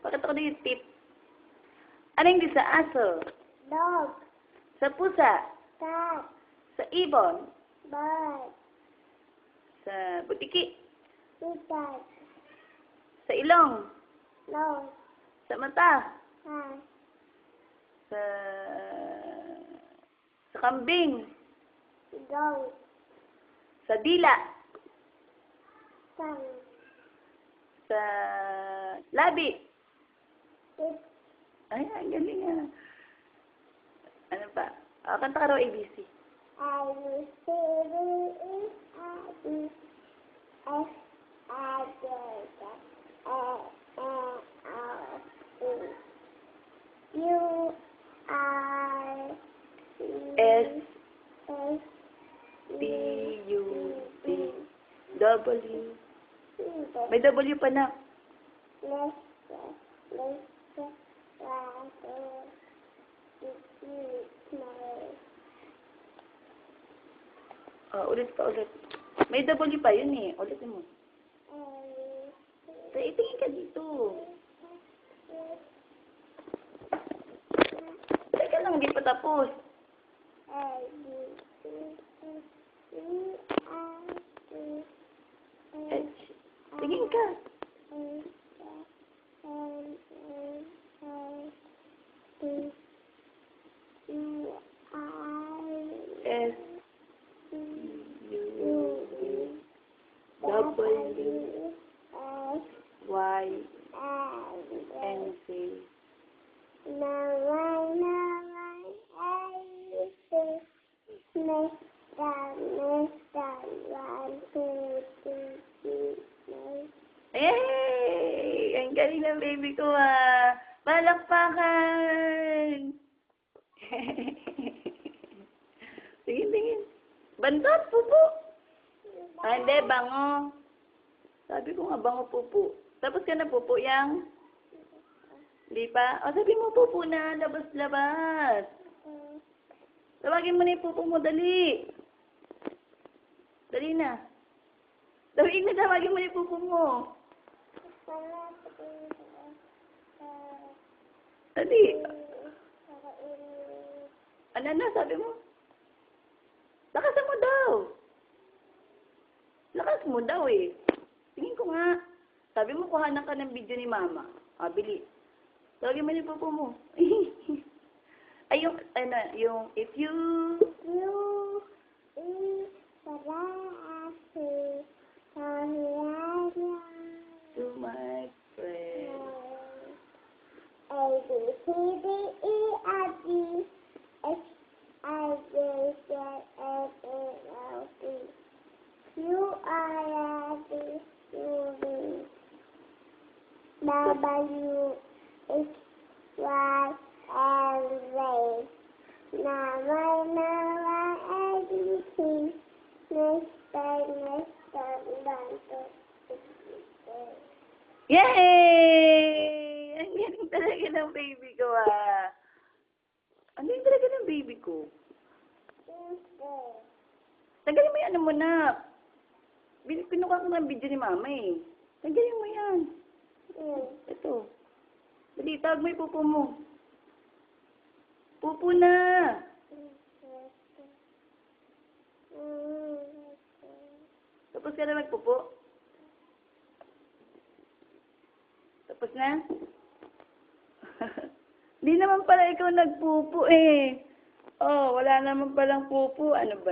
Pakita ko na yung tip. Ano hindi sa aso? Dog. Sa pusa? Cat. Sa ibon? Bird. Sa butiki? Lizard. Sa ilong? Nose. Sa mata? Eye. Sa kambing? Goat. Sa dila? Tongue. Sa labi? Lips. Ay, ang galing ah. Ano pa? Kanta ka raw ABC. I will C D E F G H I J K L M N O P U R S S T U T W. May W pa na. Ulit pa ulit. May W pa yun eh. Ulitin mo. So, itingin ka dito. Teka lang, hindi pa tapos. Tingin ka. S W Y N C. Yay! Ang galing ng baby ko ah. Palakpakan! Tingin, tingin. Bantot, pupo. Hindi, bango. Sabi ko nga, bango, pupo. Tapos ka na, pupo, yang? Hindi pa? O, sabi mo, pupo na. Labas, labas. Tawagin mo na yung pupo mo, dali. Dali na. Tawagin na, tawagin mo na yung pupo mo. Dali. Ano na, sabi mo? Lakasan mo daw. Lakas mo daw eh. Tingin ko nga. Sabi mo, kuhanan ka ng video ni mama. Bili. Tawagin mo na yung pupo mo. Ay, yung, ano, yung, if you... To my friend. A, B, C, D, E, F, G, H, I, J, K, L, M, N, O, P, Q, R, S, T, U, V, W, X, Y, and Z. Now, A, B, C, Yay! Ang galing talaga ng baby ko ah. Ang galing talaga ng baby ko. Tanggalin mo yan, ano mo na. Pinukuha ko ng video ni mama eh. Tanggalin mo yan. Ito. Dali, tawag mo yung pupo mo. Pupo na. Tapos ka na magpupo? Tapos na? Hindi naman pala ikaw nagpupo eh. Oh, wala naman palang pupo. Ano ba?